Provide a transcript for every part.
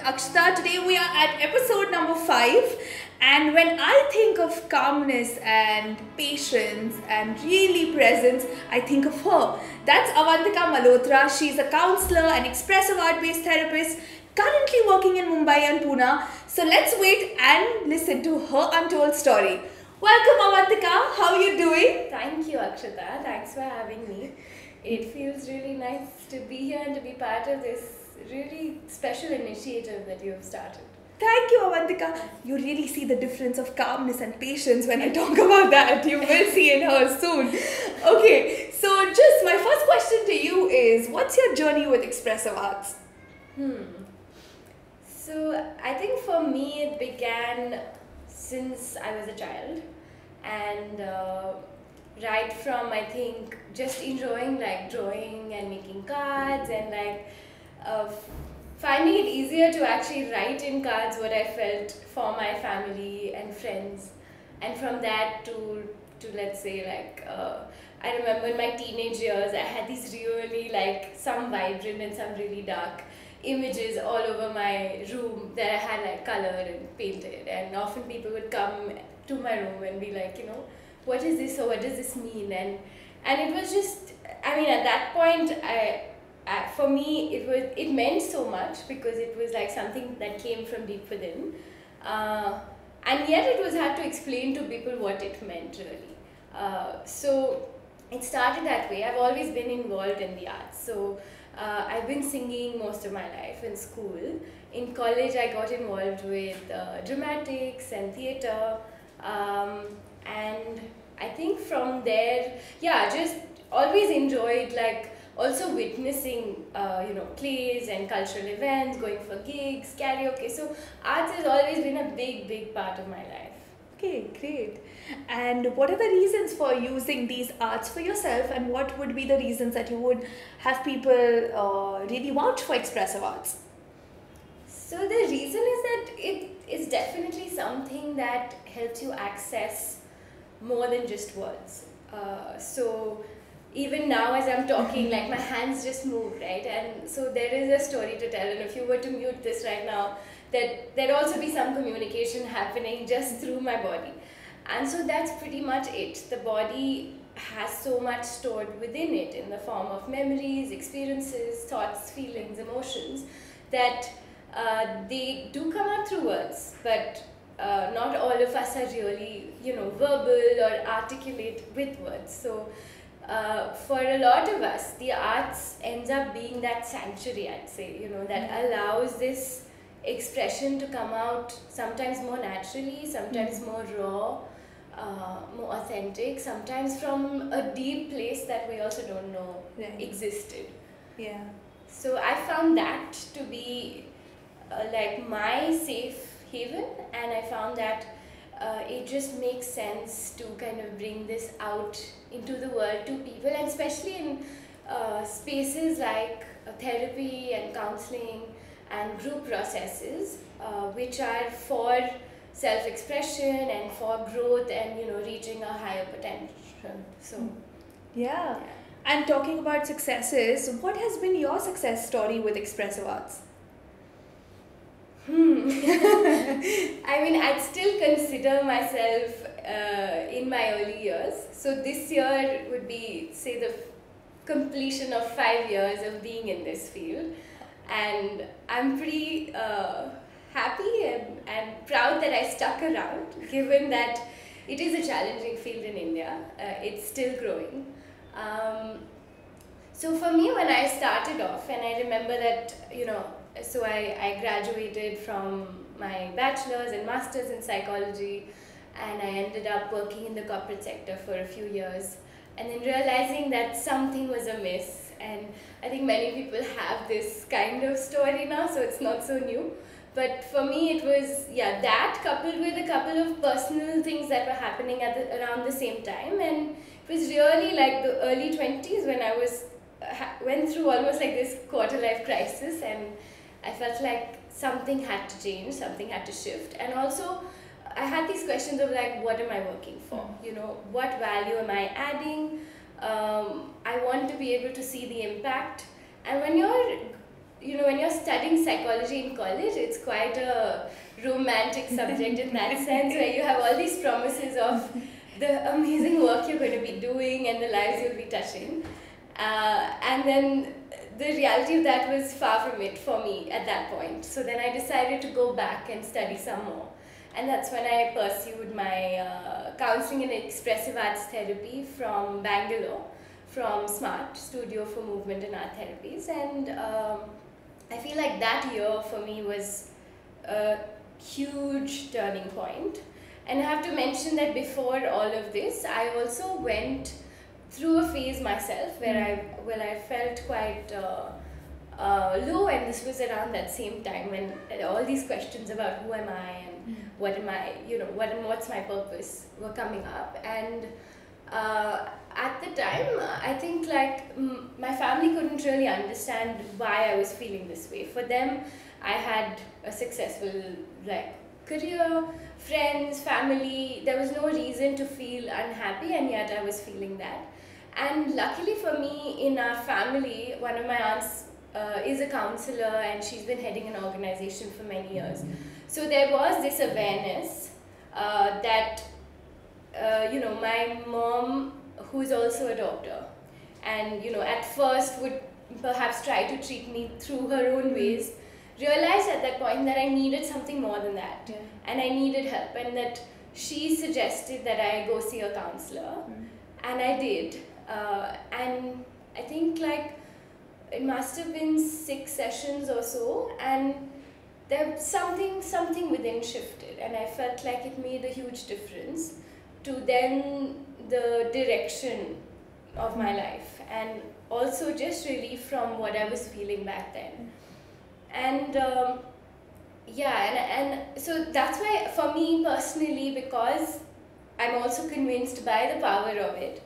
Akshata. Today we are at episode number 5. And when I think of calmness and patience and really presence, I think of her. That's Avantika Malhotra. She's a counselor and expressive art-based therapist currently working in Mumbai and Pune. So let's wait and listen to her untold story. Welcome Avantika. How are you doing? Thank you, Akshata. Thanks for having me. It feels really nice to be here and to be part of this really special initiative that you have started. Thank you, Avantika. You really see the difference of calmness and patience when I talk about that. You will see in her soon. Okay, so just my first question to you is, what's your journey with expressive arts? So I think for me it began since I was a child, and right from I think just enjoying like drawing and making cards and uh, finding it easier to actually write in cards what I felt for my family and friends, and from that to let's say I remember in my teenage years I had these really like some vibrant and some really dark images all over my room that I had like colored and painted, and often people would come to my room and be like, what is this or what does this mean, and it was just, I mean, at that point for me it meant so much because it was like something that came from deep within, and yet it was hard to explain to people what it meant really. So it started that way. I've always been involved in the arts. So I've been singing most of my life in school. In college I got involved with dramatics and theatre, and I think from there, yeah, just always enjoyed like also witnessing plays and cultural events, going for gigs, karaoke. So arts has always been a big part of my life. Okay, great. And what are the reasons for using these arts for yourself, and what would be the reasons that you would have people really vouch for expressive arts? So the reason is that it is definitely something that helps you access more than just words. So even now as I'm talking, like my hands just move, right? And so there is a story to tell, and if you were to mute this right now, that there'd also be some communication happening just through my body. And so that's pretty much it. The body has so much stored within it in the form of memories, experiences, thoughts, feelings, emotions, that they do come out through words, but not all of us are really, verbal or articulate with words. So for a lot of us, the arts ends up being that sanctuary, I'd say, that allows this expression to come out sometimes more naturally, sometimes more raw, more authentic, sometimes from a deep place that we also don't know existed. Yeah. So I found that to be like my safe haven, and I found that it just makes sense to kind of bring this out into the world to people, and especially in spaces like therapy and counseling and group processes, which are for self-expression and for growth and reaching a higher potential. So yeah. And talking about successes, what has been your success story with expressive arts? I mean, I'd still consider myself in my early years. So this year would be, say, the completion of 5 years of being in this field. And I'm pretty happy and proud that I stuck around, given that it is a challenging field in India. It's still growing. So for me, when I started off, and I remember that, so I graduated from my bachelor's and master's in psychology, and I ended up working in the corporate sector for a few years, and then realizing that something was amiss. And I think many people have this kind of story now, so it's not so new. But for me, it was, that coupled with a couple of personal things that were happening around the same time. And it was really like the early 20s when I went through almost like this quarter-life crisis, and I felt like something had to change, something had to shift. And also, I had these questions of like, what am I working for? What value am I adding? I want to be able to see the impact. And when you're when you're studying psychology in college, it's quite a romantic subject in that sense, where you have all these promises of the amazing work you're going to be doing and the lives you'll be touching. And then the reality of that was far from it for me at that point. So then I decided to go back and study some more. And that's when I pursued my counseling and expressive arts therapy from Bangalore, from SMART, Studio for Movement and Art Therapies. And I feel like that year for me was a huge turning point. And I have to mention that before all of this, I also went through a phase myself where I felt quite low, and this was around that same time when all these questions about who am I and what am I, what's my purpose were coming up. And at the time, I think my family couldn't really understand why I was feeling this way. For them, I had a successful career, friends, family. There was no reason to feel unhappy, and yet I was feeling that. And luckily for me, in our family, one of my aunts is a counselor, and she's been heading an organization for many years. So there was this awareness that my mom, who's also a doctor, and at first would perhaps try to treat me through her own ways, realized at that point that I needed something more than that, and I needed help, and that she suggested that I go see a counselor, and I did. And I think it must have been 6 sessions or so, and there something within shifted, and I felt like it made a huge difference to then the direction of my life, and also just relief from what I was feeling back then. And and so that's why for me personally, because I'm also convinced by the power of it.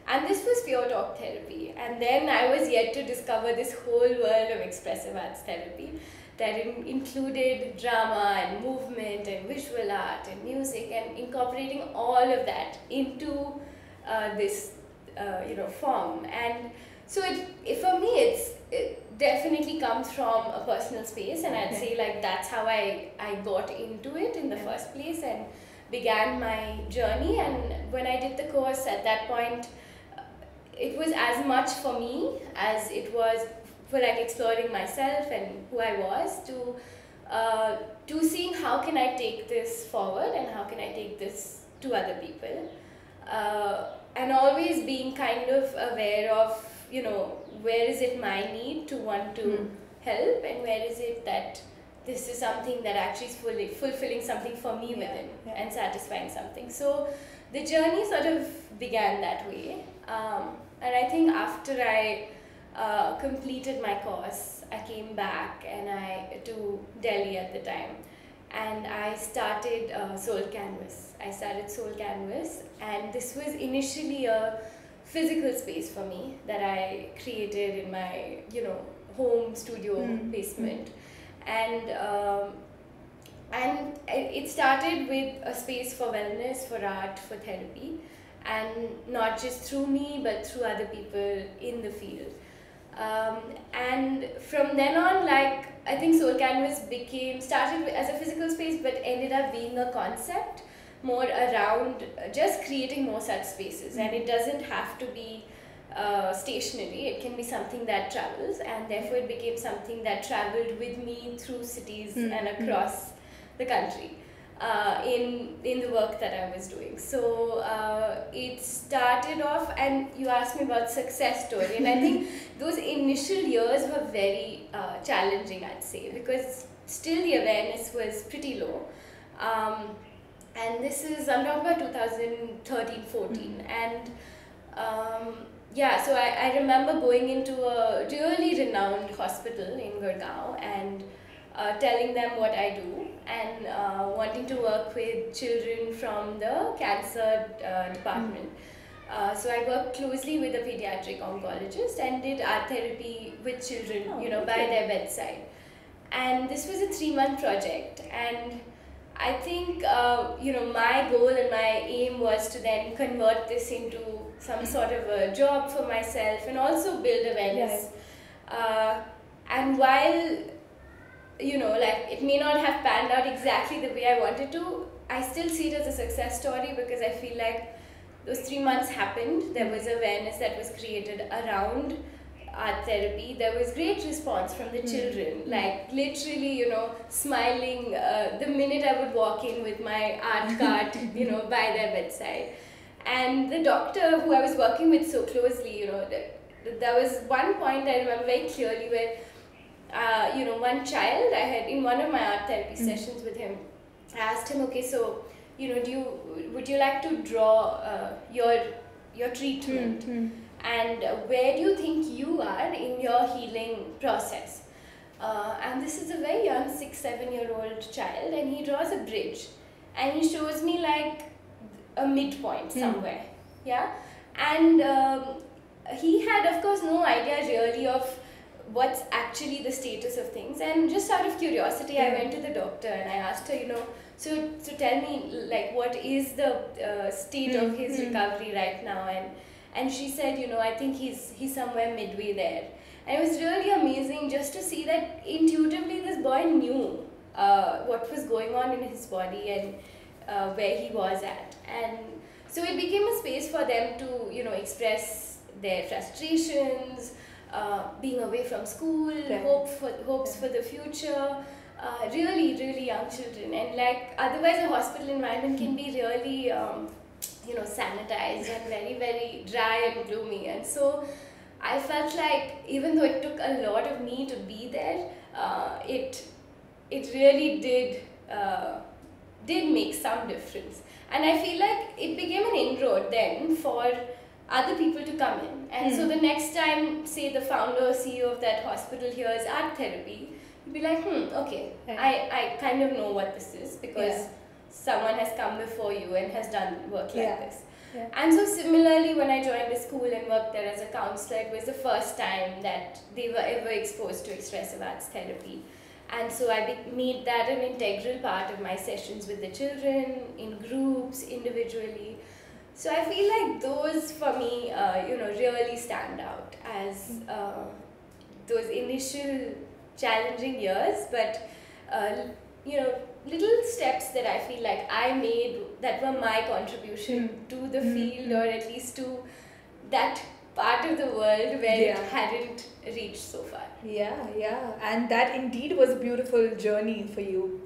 And this was pure talk therapy. And then I was yet to discover this whole world of expressive arts therapy that included drama and movement and visual art and music, and incorporating all of that into this form. And so for me, it definitely comes from a personal space, and I'd say that's how I got into it in the first place and began my journey. And when I did the course at that point, it was as much for me as it was for exploring myself and who I was, to seeing how can I take this forward and how can I take this to other people, and always being kind of aware of where is it my need to want to help, and where is it that this is something that actually is fulfilling something for me within and satisfying something. So the journey sort of began that way. And I think after I completed my course, I came back to Delhi at the time, and I started Soul Canvas. I started Soul Canvas, and this was initially a physical space for me that I created in my home studio basement. And it started with a space for wellness, for art, for therapy, and not just through me but through other people in the field. And from then on, I think Soul Canvas started as a physical space, but ended up being a concept more around just creating more such spaces. And it doesn't have to be stationary, it can be something that travels, and therefore it became something that traveled with me through cities and across the country in the work that I was doing. So it started off, and you asked me about success story, and I think those initial years were very challenging, I'd say, because still the awareness was pretty low. And I'm talking about 2013-14, and so I remember going into a really renowned hospital in Gurgaon and telling them what I do, and wanting to work with children from the cancer department. So I worked closely with a pediatric oncologist and did art therapy with children, by their bedside. And this was a 3-month project, and I think my goal and my aim was to then convert this into some sort of a job for myself and also build awareness. And while, like it may not have panned out exactly the way I wanted to, I still see it as a success story because I feel like those 3 months happened. There was awareness that was created around art therapy. There was great response from the children, like literally, smiling the minute I would walk in with my art cart, by their bedside. And the doctor who I was working with so closely, there was one point I remember very clearly where, one child I had in one of my art therapy sessions with him, I asked him, okay, so, would you like to draw your treatment? And where do you think you are in your healing process? And this is a very young 6-7-year-old child, and he draws a bridge, and he shows me like a midpoint somewhere, yeah. And he had, of course, no idea really of what's actually the status of things. And just out of curiosity, I went to the doctor and I asked her, so tell me, like, what is the state of his recovery right now? And she said, I think he's somewhere midway there. And it was really amazing just to see that intuitively this boy knew what was going on in his body and where he was at. And so it became a space for them to, express their frustrations, being away from school, hopes for the future. Really, really young children. And like, otherwise a hospital environment can be really, sanitized and very, very dry and gloomy. And so I felt like even though it took a lot of me to be there, it really did make some difference. And I feel like it became an inroad then for other people to come in. And so the next time, say, the founder or CEO of that hospital hears art therapy, you'd be like, okay, I kind of know what this is because someone has come before you and has done work like this. Yeah. And so similarly, when I joined the school and worked there as a counselor, it was the first time that they were ever exposed to expressive arts therapy. And so I made that an integral part of my sessions with the children, in groups, individually. So I feel like those for me, really stand out as those initial challenging years, but little steps that I feel like I made that were my contribution to the field, or at least to that part of the world where it hadn't reached so far. Yeah. And that indeed was a beautiful journey for you.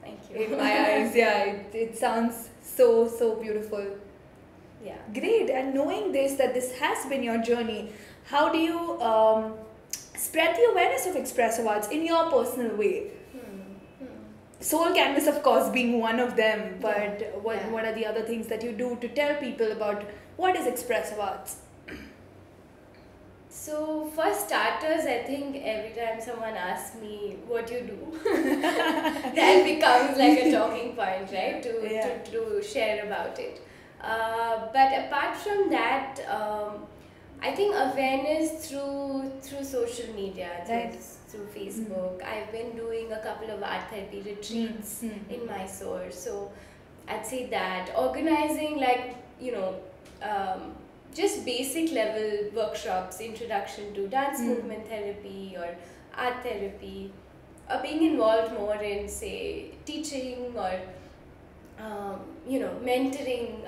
Thank you. In my eyes, it sounds so beautiful. Yeah. Great. And knowing that this has been your journey, how do you spread the awareness of expressive arts in your personal way? Soul Canvas, of course, being one of them, but what are the other things that you do to tell people about what is expressive arts? So for starters, I think every time someone asks me what you do, that becomes like a talking point, right? To share about it. But apart from that, I think awareness through social media, through Facebook. I've been doing a couple of art therapy retreats in Mysore. So I'd say that organizing just basic level workshops, introduction to dance movement therapy or art therapy, or being involved more in, say, teaching or mentoring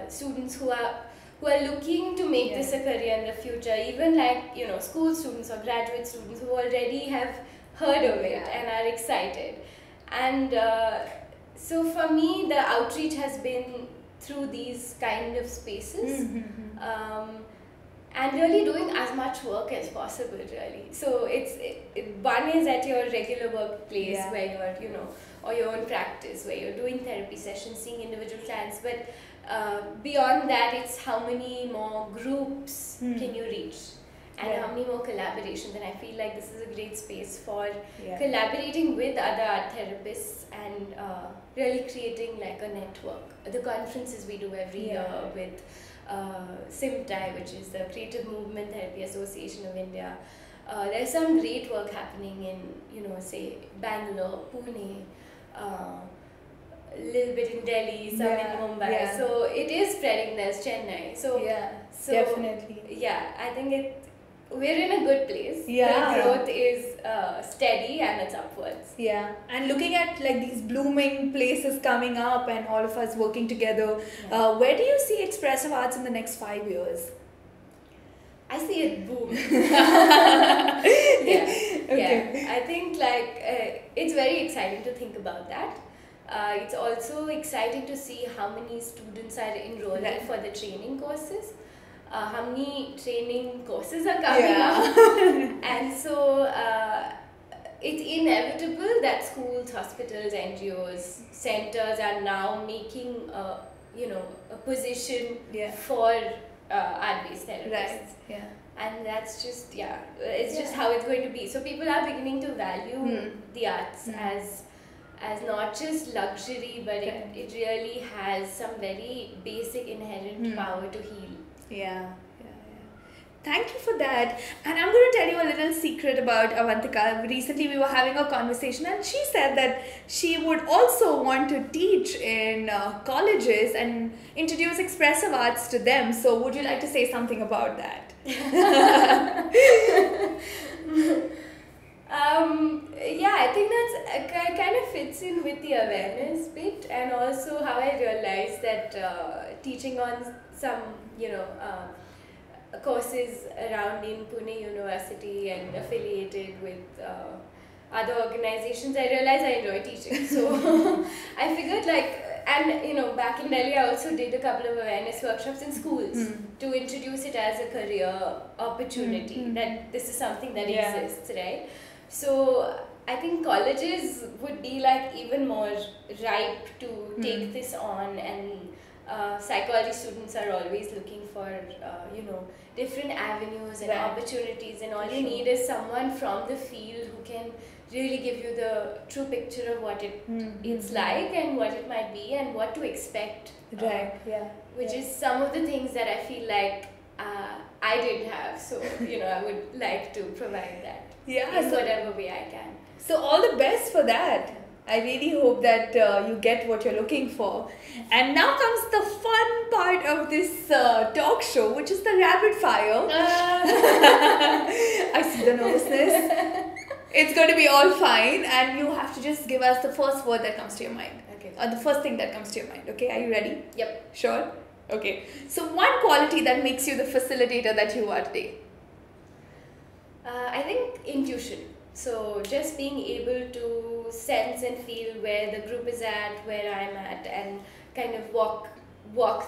students who are looking to make this a career in the future, even school students or graduate students who already have heard of it and are excited. And so for me, the outreach has been through these kind of spaces, and really doing as much work as possible, really. So one is at your regular workplace where you're, or your own practice where you're doing therapy sessions, seeing individual clients, but beyond that, it's how many more groups can you reach, and how many more collaborations. And I feel like this is a great space for collaborating with other art therapists and really creating like a network. The conferences we do every year with SIMTI, which is the Creative Movement Therapy Association of India. There's some great work happening in, say, Bangalore, Pune, a little bit in Delhi, some in Mumbai. So it is spreading. There's Chennai. So definitely. Yeah, I think we're in a good place. Yeah. The growth is steady and it's upwards. Yeah, and looking at like these blooming places coming up and all of us working together, where do you see Expressive Arts in the next 5 years? I see it boom. Okay. Yeah. I think like it's very exciting to think about that. It's also exciting to see how many students are enrolling Right. for the training courses. How many training courses are coming up, and so it's inevitable that schools, hospitals, NGOs, centers are now making a position for art-based therapists. Right. Yeah. And that's just it's just how it's going to be. So people are beginning to value the arts as not just luxury, but it really has some very basic inherent power to heal. Yeah. Thank you for that. And I'm going to tell you a little secret about Avantika. Recently, we were having a conversation, and she said that she would also want to teach in colleges and introduce expressive arts to them. So, would you like to say something about that? I think that's kind of fits in with the awareness bit, and also how I realized that teaching on some courses around in Pune University and affiliated with other organizations, I realized I enjoy teaching. So I figured back in Delhi I also did a couple of awareness workshops in schools to introduce it as a career opportunity, that this is something that exists, right? So I think colleges would be like even more ripe to take this on, and psychology students are always looking for different avenues and opportunities, and all you need is someone from the field who can really give you the true picture of what it's like and what it might be and what to expect. Which is some of the things that I feel like I didn't have, so I would like to provide that in whatever way I can. So all the best for that. I really hope that you get what you're looking for. And now comes the fun part of this talk show, which is the rapid fire. I see the nervousness. It's going to be all fine, and you have to just give us the first word that comes to your mind. Okay. Or the first thing that comes to your mind. Okay, are you ready? Yep. Sure? Okay. So one quality that makes you the facilitator that you are today. I think intuition. So just being able to sense and feel where the group is at, where I'm at, and kind of walk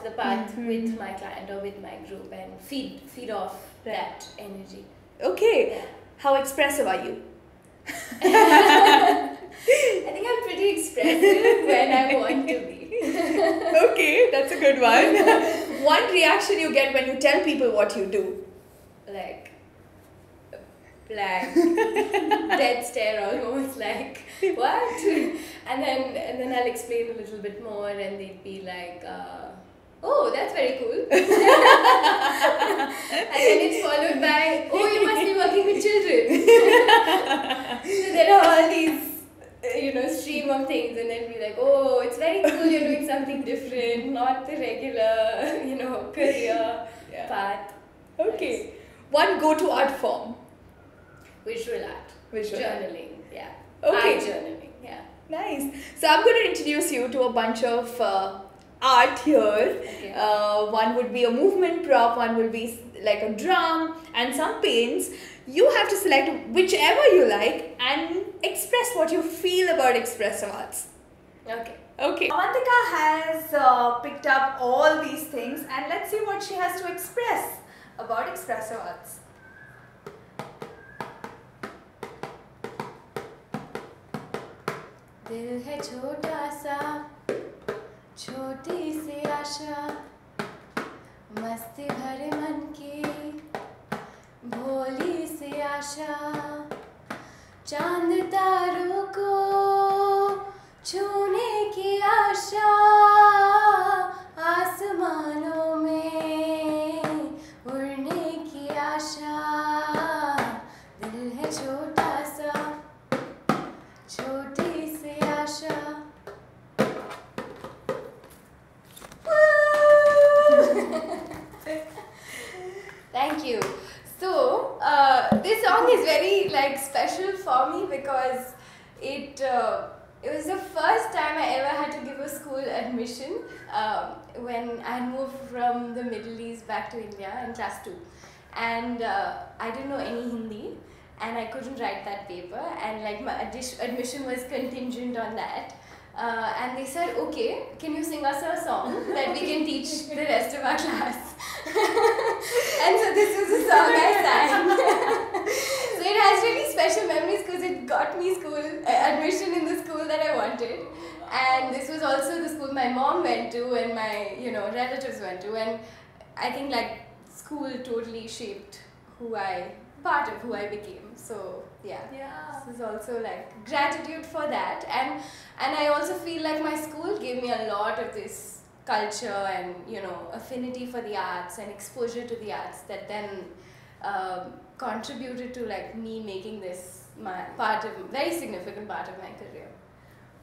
the path with my client or with my group and feed off that energy. Okay. Yeah. How expressive are you? I think I'm pretty expressive when I want to be. Okay, that's a good one. One reaction you get when you tell people what you do? Like blank, dead stare almost, like what? And then I'll explain a little bit more, and they'd be like, oh, that's very cool. And then it's followed by, oh, you must be working with children. So there are all these stream of things, and then be like, oh, it's very cool, you're doing something different, not the regular career path. Okay. One go-to art form. Visual art. Journaling. Yeah. Okay. Art journaling. Yeah. Nice. So I'm going to introduce you to a bunch of art here. Okay. One would be a movement prop, one will be like a drum, and some paints. You have to select whichever you like and express what you feel about expressive arts. Okay. Okay. Avantika has picked up all these things, and let's see what she has to express about expressive arts. दिल है छोटा सा, छोटी सी आशा, मस्ती भरे मन की भोली सी आशा, चांद तारों को छूने की आशा, आसमानों में उड़ने की आशा, दिल है छोटा सा, छोटी सी आशा. Thank you. So, like special for me because it was the first time I ever had to give a school admission when I moved from the Middle East back to India in class 2. And I didn't know any Hindi and I couldn't write that paper, and like my admission was contingent on that. And they said, okay, can you sing us a song that we can teach the rest of our class? And so this was the song I sang. So it has really special memories because it got me admission in the school that I wanted. And this was also the school my mom went to and my relatives went to. And I think like school totally shaped part of who I became. So yeah. This is also like gratitude for that, and I also feel like my school gave me a lot of this culture and affinity for the arts and exposure to the arts that then contributed to like me making this my very significant part of my career.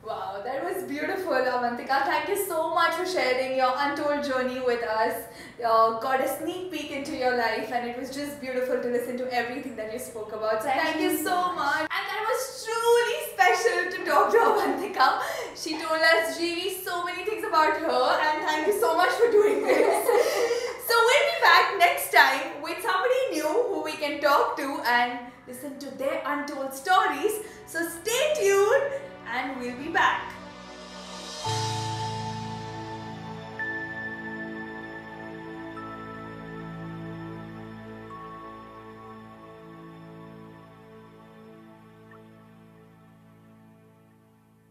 Wow, that was beautiful, Avantika. Thank you so much for sharing your untold journey with us. Got a sneak peek into your life, and it was just beautiful to listen to everything that you spoke about. So thank you so much. And that was truly special to talk to Avantika. She told us really so many things about her, and thank you so much for doing this. So we'll be back next time with somebody new who we can talk to and listen to their untold stories. So stay tuned. And we'll be back.